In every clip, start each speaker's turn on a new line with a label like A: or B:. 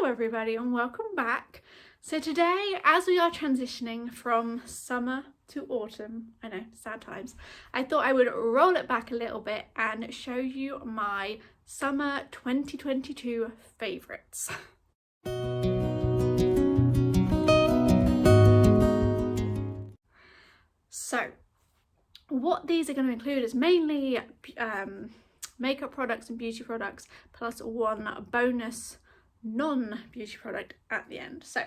A: Hello everybody and welcome back. So today, as we are transitioning from summer to autumn, I know, sad times, I thought I would roll it back a little bit and show you my summer 2022 favourites. So what these are going to include is mainly makeup products and beauty products, plus one bonus non-beauty product at the end. So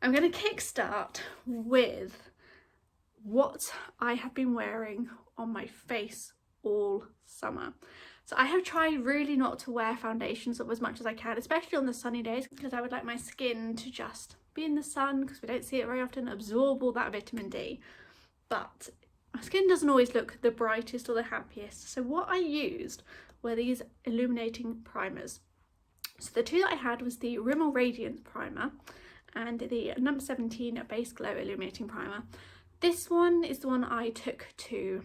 A: I'm going to kickstart with what I have been wearing on my face all summer. So I have tried really not to wear foundations up as much as I can, especially on the sunny days, because I would like my skin to just be in the sun, because we don't see it very often, absorb all that vitamin D. But my skin doesn't always look the brightest or the happiest. So what I used were these illuminating primers. So the two that I had was the Rimmel Radiance Primer and the number 17 Base Glow Illuminating Primer. This one is the one I took to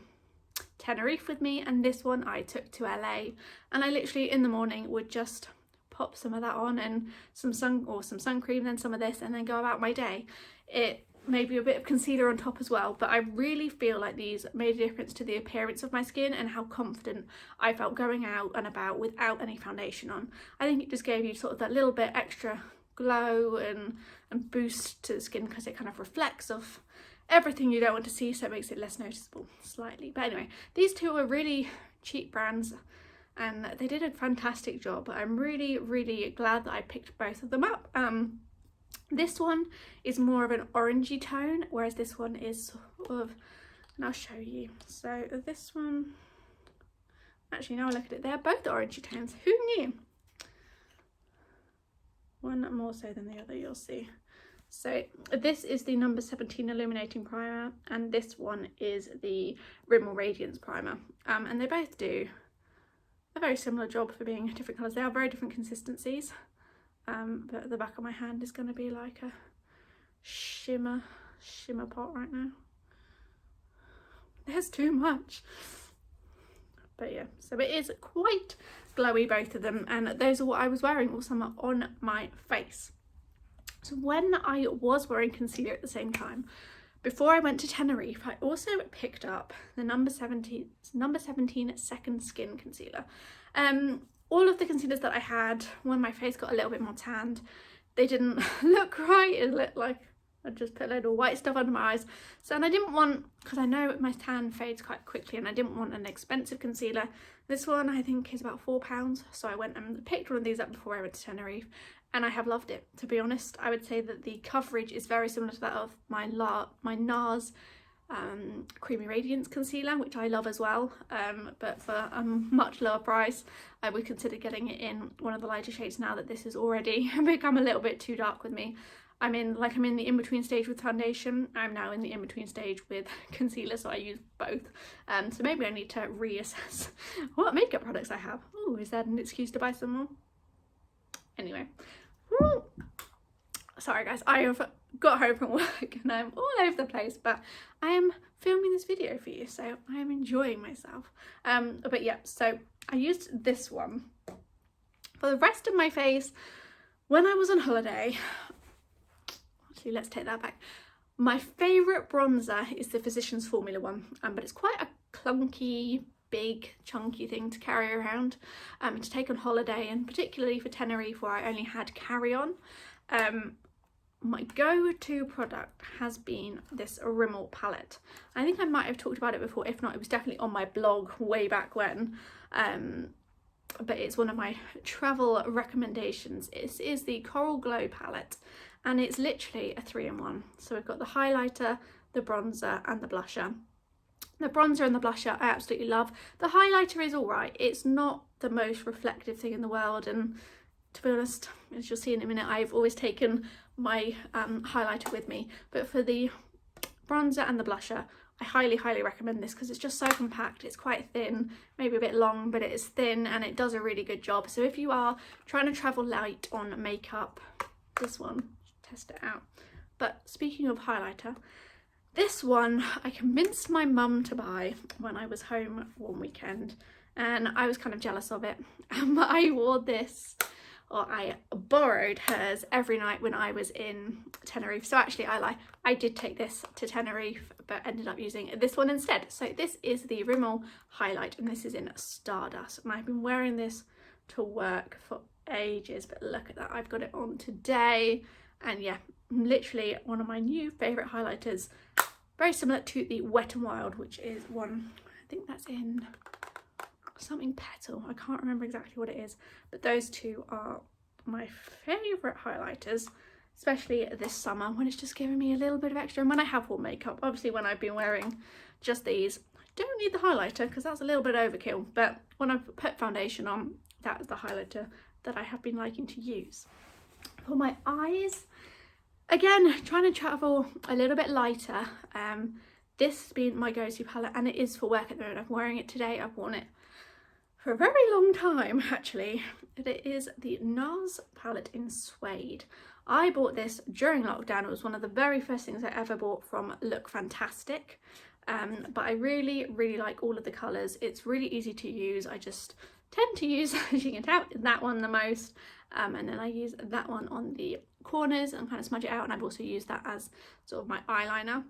A: Tenerife with me, and this one I took to LA. And I literally in the morning would just pop some of that on and some sun cream, then some of this, and then go about my day. It maybe a bit of concealer on top as well, but I really feel like these made a difference to the appearance of my skin and how confident I felt going out and about without any foundation on. I think it just gave you sort of that little bit extra glow and boost to the skin, because it kind of reflects off everything you don't want to see, so it makes it less noticeable slightly. But anyway, these two are really cheap brands and they did a fantastic job. I'm really glad that I picked both of them up. This one is more of an orangey tone, whereas this one is sort of, and I'll show you. So this one, actually now I look at it, they're both orangey tones. Who knew? One more so than the other, you'll see. So this is the number 17 Illuminating Primer, and this one is the Rimmel Radiance Primer. And they both do a very similar job for being different colours. They are very different consistencies. But the back of my hand is going to be like a shimmer pot right now. There's too much. But yeah, so it is quite glowy, both of them, and those are what I was wearing all summer on my face. So when I was wearing concealer at the same time, before I went to Tenerife, I also picked up the number 17 Second Skin Concealer. All of the concealers that I had, when my face got a little bit more tanned, they didn't look right. It looked like I just put a load of white stuff under my eyes. So, and I didn't want, because I know my tan fades quite quickly, and I didn't want an expensive concealer. This one I think is about £4, so I went and picked one of these up before I went to Tenerife, and I have loved it. To be honest, I would say that the coverage is very similar to that of my NARS Creamy Radiance concealer, which I love as well, but for a much lower price. I would consider getting it in one of the lighter shades now that this has already become a little bit too dark with me. I'm in the in-between stage with foundation. I'm now in the in-between stage with concealer, so I use both. So maybe I need to reassess what makeup products I have. Oh, is that an excuse to buy some more? Anyway, woo. Sorry guys, I have got home from work and I'm all over the place, but I am filming this video for you, so I am enjoying myself. But yeah, so I used this one for the rest of my face when I was on holiday. Actually, let's take that back. My favourite bronzer is the Physicians Formula one, but it's quite a clunky, big, chunky thing to carry around to take on holiday, and particularly for Tenerife where I only had carry-on. My go-to product has been this Rimmel palette. I think I might have talked about it before. If not, it was definitely on my blog way back when. But it's one of my travel recommendations. It is the Coral Glow palette, and it's literally a 3-in-1. So we've got the highlighter, the bronzer and the blusher. The bronzer and the blusher I absolutely love. The highlighter is alright. It's not the most reflective thing in the world, and to be honest, as you'll see in a minute, I've always taken my highlighter with me. But for the bronzer and the blusher, I highly recommend this, because it's just so compact. It's quite thin, maybe a bit long, but it is thin and it does a really good job. So if you are trying to travel light on makeup, this one, test it out. But speaking of highlighter, this one I convinced my mum to buy when I was home one weekend, and I was kind of jealous of it. I wore this or I borrowed hers every night when I was in Tenerife. So actually I lie, I did take this to Tenerife but ended up using this one instead. So this is the Rimmel highlight and this is in Stardust, and I've been wearing this to work for ages, but look at that, I've got it on today, and yeah, literally one of my new favourite highlighters, very similar to the Wet n Wild, which is one, I think that's in something Petal, I can't remember exactly what it is, but those two are my favourite highlighters, especially this summer when it's just giving me a little bit of extra. And when I have worn makeup, obviously when I've been wearing just these, I don't need the highlighter because that's a little bit overkill, but when I've put foundation on, that is the highlighter that I have been liking to use. For my eyes, again, trying to travel a little bit lighter. This has been my go-to palette and it is for work at the moment. I'm wearing it today, I've worn it for a very long time actually. It is the NARS palette in Suede. I bought this during lockdown. It was one of the very first things I ever bought from Look Fantastic. But I really like all of the colours. It's really easy to use. I just tend to use, as you can tell, that one the most. And then I use that one on the corners and kind of smudge it out, and I've also used that as sort of my eyeliner.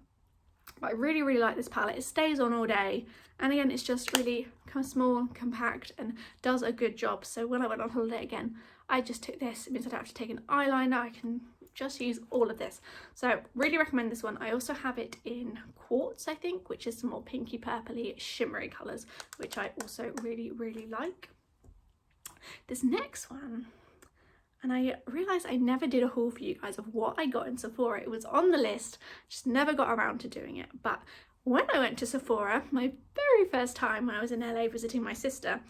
A: But I really like this palette. It stays on all day, and again it's just really kind of small, compact, and does a good job. So when I went on holiday again, I just took this. It means I don't have to take an eyeliner, I can just use all of this. So really recommend this one. I also have it in Quartz, I think, which is some more pinky purpley shimmery colours, which I also really like. This next one, and I realised I never did a haul for you guys of what I got in Sephora. It was on the list, just never got around to doing it. But when I went to Sephora, my very first time when I was in LA visiting my sister,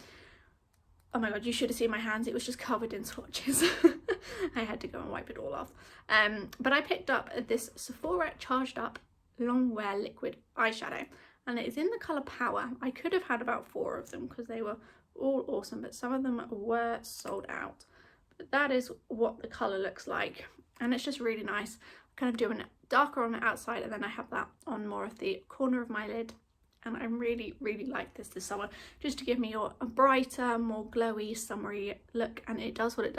A: oh my god, you should have seen my hands, it was just covered in swatches. I had to go and wipe it all off. But I picked up this Sephora Charged Up Longwear Liquid Eyeshadow, and it is in the colour Power. I could have had about 4 of them because they were all awesome, but some of them were sold out. But that is what the colour looks like, and it's just really nice. Kind of doing it darker on the outside, and then I have that on more of the corner of my lid. And I really like this summer, just to give me a brighter, more glowy, summery look. And it does what it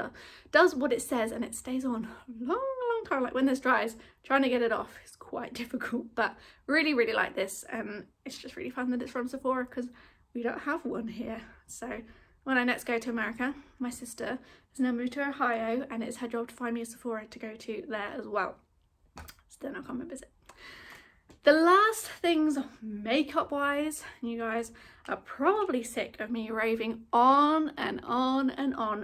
A: does what it says, and it stays on a long time. Like when this dries, trying to get it off is quite difficult, but really like this. It's just really fun that it's from Sephora because we don't have one here. So when I next go to America, my sister has now moved to Ohio, and it's her job to find me a Sephora to go to there as well. So then I'll come and visit. The last things makeup wise, you guys are probably sick of me raving on and on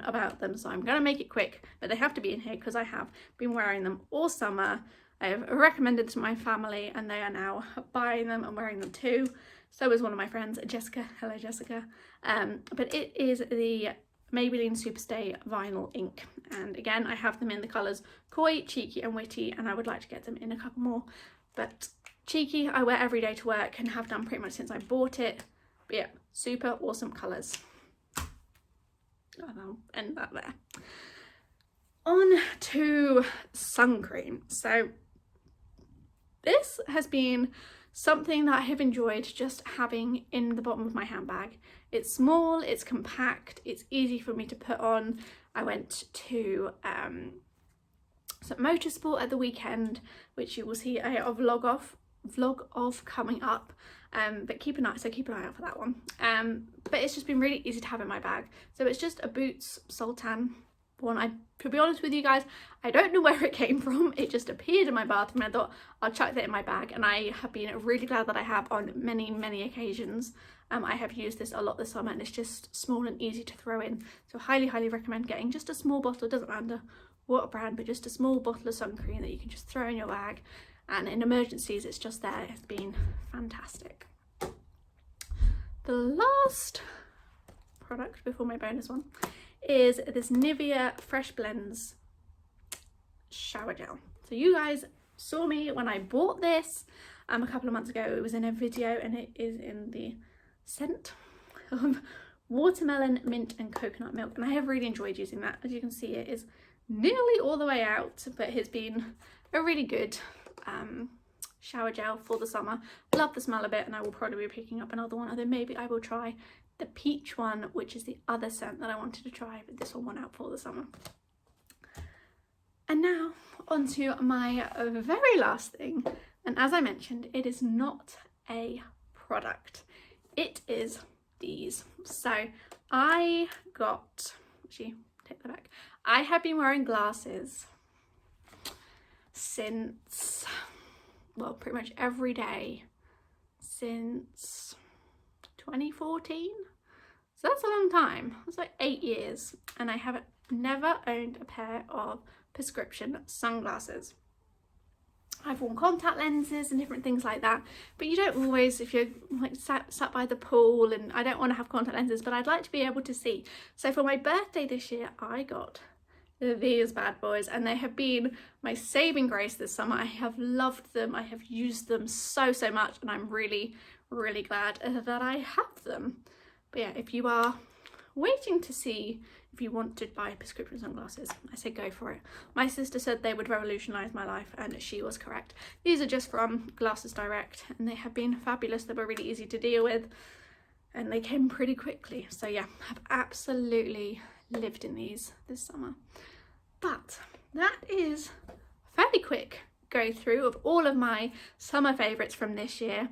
A: about them, so I'm going to make it quick, but they have to be in here because I have been wearing them all summer. I have recommended to my family and they are now buying them and wearing them too. So is one of my friends, Jessica. Hello Jessica. But it is the Maybelline Superstay Vinyl Ink, and again I have them in the colours Coy, Cheeky and Witty, and I would like to get them in a couple more. But Cheeky I wear every day to work and have done pretty much since I bought it. But yeah, super awesome colours. And I'll end that there. On to sun cream. So this has been something that I have enjoyed just having in the bottom of my handbag. It's small, it's compact, it's easy for me to put on. I went to some motorsport at the weekend, which you will see a vlog of coming up, but keep an eye out for that one. But it's just been really easy to have in my bag. So it's just a Boots Sultan one. To be honest with you guys, I don't know where it came from. It just appeared in my bathroom and I thought I'll chuck that in my bag, and I have been really glad that I have on many occasions. I have used this a lot this summer, and it's just small and easy to throw in. So highly recommend getting just a small bottle. It doesn't matter what brand, but just a small bottle of sun cream that you can just throw in your bag, and in emergencies it's just there. It's been fantastic. The last product before my bonus one is this Nivea Fresh Blends shower gel. So you guys saw me when I bought this a couple of months ago. It was in a video, and it is in the scent of watermelon, mint and coconut milk, and I have really enjoyed using that. As you can see, it is nearly all the way out, but it's been a really good shower gel for the summer. Love the smell of it, and I will probably be picking up another one, although maybe I will try the peach one, which is the other scent that I wanted to try, but this one went out for the summer. And now onto my very last thing, and as I mentioned, it is not a product, it is these. So I got, actually take that back, I have been wearing glasses since, well, pretty much every day since 2014, so that's a long time. It's like 8 years, and I have never owned a pair of prescription sunglasses. I've worn contact lenses and different things like that, but you don't always, if you're like sat by the pool, and I don't want to have contact lenses, but I'd like to be able to see. So for my birthday this year, I got these bad boys, and they have been my saving grace this summer. I have loved them, I have used them so much, and I'm really glad that I have them. But yeah, if you are waiting to see if you want to buy prescription sunglasses, I say go for it. My sister said they would revolutionize my life, and she was correct. These are just from Glasses Direct, and they have been fabulous. They were really easy to deal with, and they came pretty quickly. So yeah, I've absolutely lived in these this summer. But that is a fairly quick go through of all of my summer favorites from this year.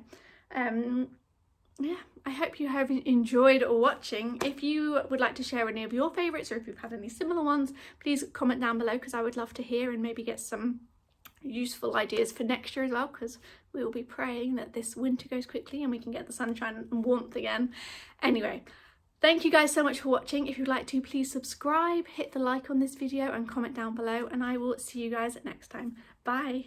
A: Yeah, I hope you have enjoyed watching. If you would like to share any of your favorites, or if you've had any similar ones, please comment down below, because I would love to hear and maybe get some useful ideas for next year as well, because we will be praying that this winter goes quickly and we can get the sunshine and warmth again. Anyway, thank you guys so much for watching. If you'd like to, please subscribe, hit the like on this video and comment down below, and I will see you guys next time. Bye.